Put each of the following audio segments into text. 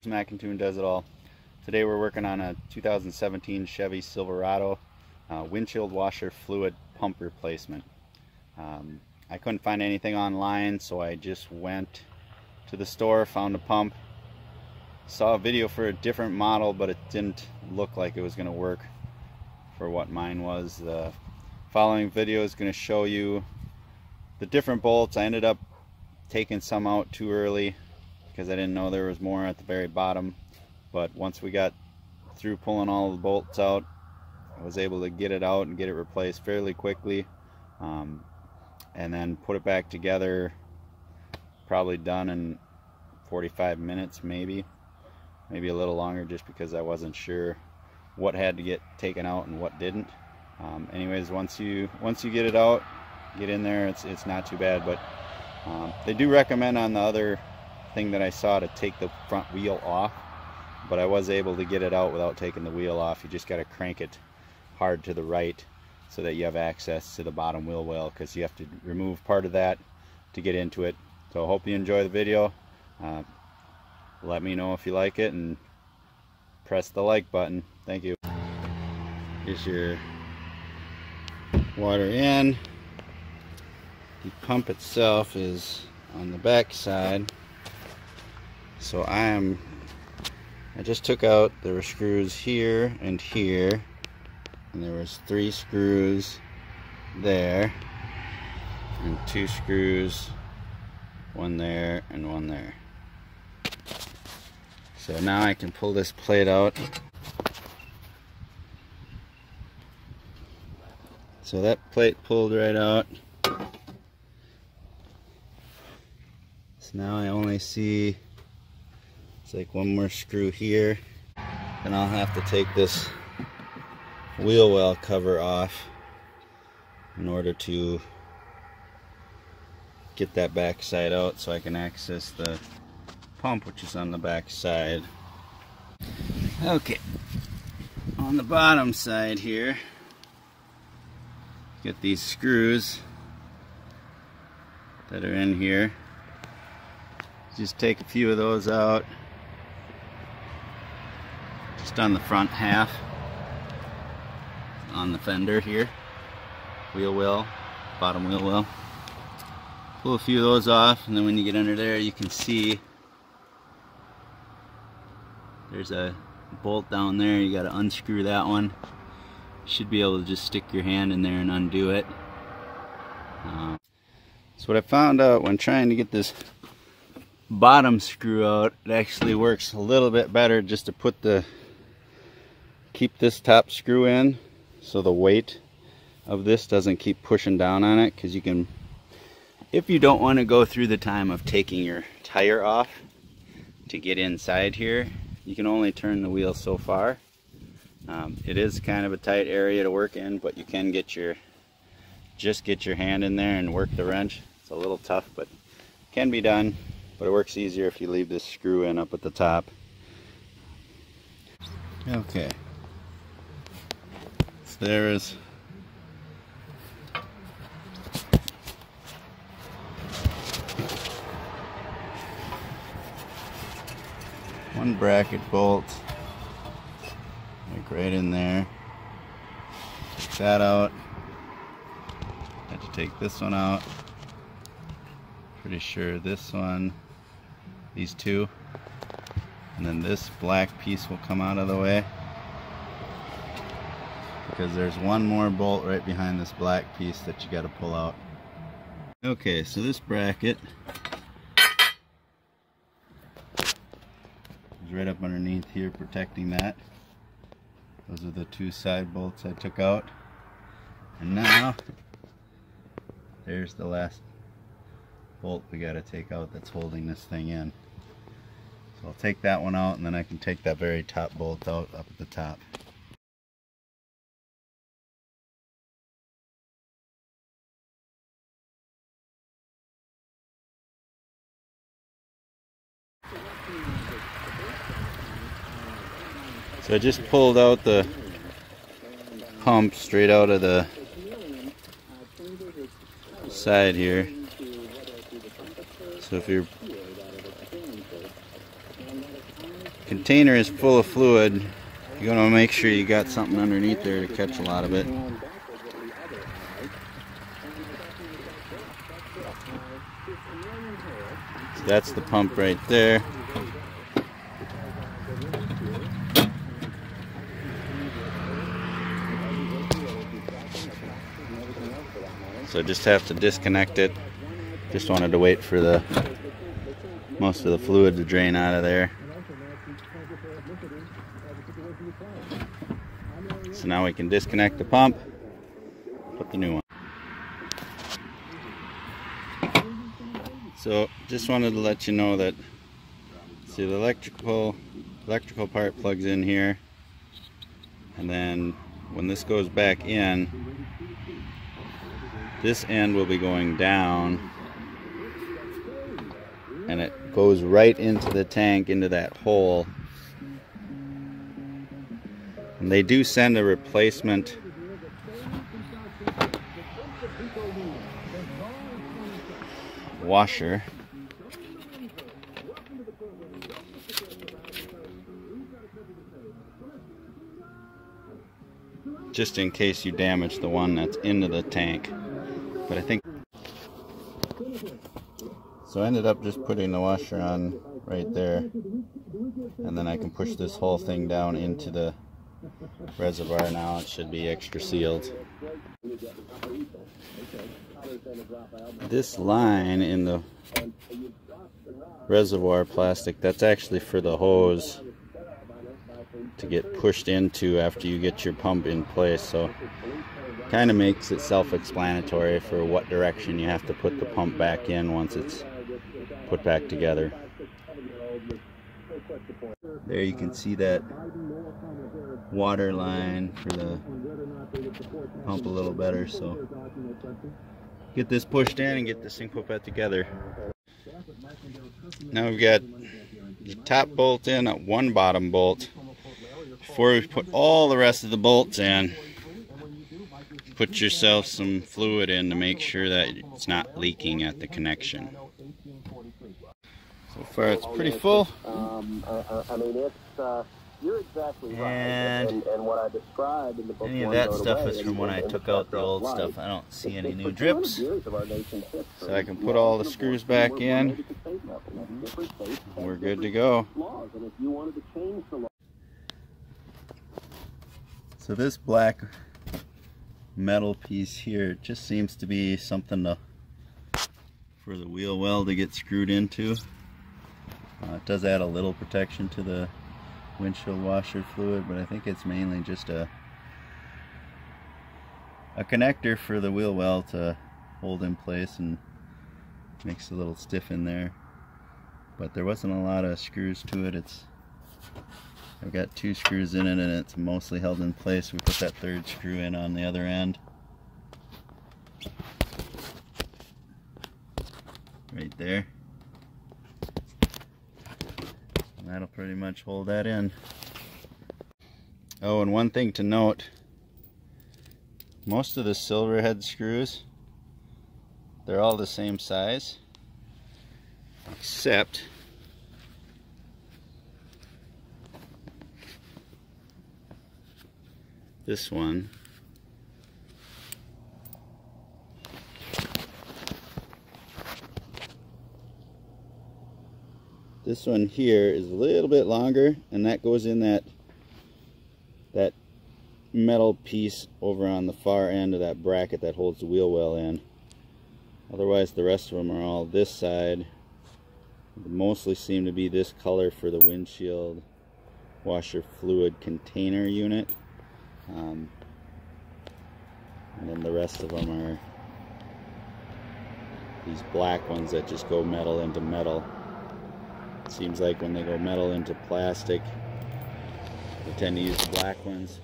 Macintoon does it all. Today we're working on a 2017 Chevy Silverado windshield washer fluid pump replacement. I couldn't find anything online, so I just went to the store, found a pump, saw a video for a different model, but it didn't look like it was going to work for what mine was. The following video is going to show you the different bolts. I ended up taking some out too early because I didn't know there was more at the very bottom, but once we got through pulling all the bolts out, I was able to get it out and get it replaced fairly quickly, and then put it back together, probably done in 45 minutes, maybe a little longer, just because I wasn't sure what had to get taken out and what didn't. Anyways, once you get it out, get in there, it's not too bad. But they do recommend on the other thing that I saw to take the front wheel off, but I was able to get it out without taking the wheel off. You just got to crank it hard to the right so that you have access to the bottom wheel well, because you have to remove part of that to get into it. So I hope you enjoy the video. Let me know if you like it and press the like button. Thank you. Here's your water in. The pump itself is on the back side. So I just took out, there were screws here and here, and there was 3 screws there and 2 screws, one there and one there. So now I can pull this plate out. So that plate pulled right out. So now I only see, it's like one more screw here. Then I'll have to take this wheel well cover off in order to get that back side out so I can access the pump, which is on the back side. Okay, on the bottom side here, get these screws that are in here. Just take a few of those out, just on the front half, on the fender here, wheel well, bottom wheel well. Pull a few of those off, and then when you get under there, you can see there's a bolt down there. You got to unscrew that one. You should be able to just stick your hand in there and undo it. So what I found out when trying to get this bottom screw out, it actually works a little bit better just to keep this top screw in, so the weight of this doesn't keep pushing down on it. Because you can, if you don't want to go through the time of taking your tire off to get inside here, you can only turn the wheel so far. It is kind of a tight area to work in, but you can just get your hand in there and work the wrench. It's a little tough, but can be done. But it works easier if you leave this screw in up at the top. Okay. So there is one bracket bolt, like right in there. Take that out. Had to take this one out. Pretty sure this one, these two, and then this black piece will come out of the way, because there's one more bolt right behind this black piece that you got to pull out. Okay, so this bracket is right up underneath here, protecting that. Those are the 2 side bolts I took out, and now there's the last bolt we got to take out that's holding this thing in. So I'll take that one out, and then I can take that very top bolt out up at the top. So I just pulled out the pump straight out of the side here. So if you're container is full of fluid, you're going to make sure you got something underneath there to catch a lot of it. So that's the pump right there. So I just have to disconnect it. Just wanted to wait for the most of the fluid to drain out of there. So now we can disconnect the pump, put the new one. So just wanted to let you know that, see, the electrical part plugs in here, and then when this goes back in, this end will be going down, and it goes right into the tank, into that hole. And they do send a replacement washer. Just in case you damage the one that's into the tank. But I think so. I ended up just putting the washer on right there, and then I can push this whole thing down into the reservoir. Now it should be extra sealed. This line in the reservoir plastic, that's actually for the hose to get pushed into after you get your pump in place. So kind of makes it self-explanatory for what direction you have to put the pump back in once it's put back together. There you can see that water line for the pump a little better. So get this pushed in and get this thing put back together. Now we've got the top bolt in, one bottom bolt. Before we put all the rest of the bolts in, put yourself some fluid in to make sure that it's not leaking at the connection. So far it's pretty full. I mean, it's you're exactly right. And what I described in the book, any of that stuff is from when I took out the old stuff. I don't see any new drips. So I can put all the screws back in. We're good to go. So this black metal piece here just seems to be something for the wheel well to get screwed into. It does add a little protection to the windshield washer fluid, but I think it's mainly just a connector for the wheel well to hold in place, and makes it a little stiff in there. But there wasn't a lot of screws to it. I've got 2 screws in it, and it's mostly held in place. We put that 3rd screw in on the other end. Right there. And that'll pretty much hold that in. Oh, and one thing to note, most of the silver head screws, they're all the same size, except this one. This one here is a little bit longer, and that goes in that metal piece over on the far end of that bracket that holds the wheel well in. Otherwise the rest of them are all this side. They mostly seem to be this color for the windshield washer fluid container unit. And then the rest of them are these black ones that just go metal into metal. It seems like when they go metal into plastic, they tend to use the black ones.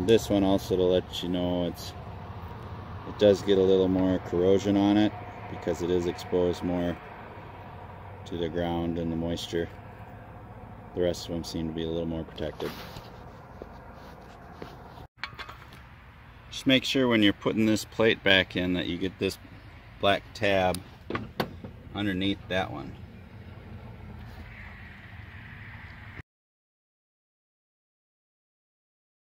This one also, to let you know, it does get a little more corrosion on it because it is exposed more to the ground and the moisture. The rest of them seem to be a little more protected. Just make sure when you're putting this plate back in that you get this black tab underneath that one.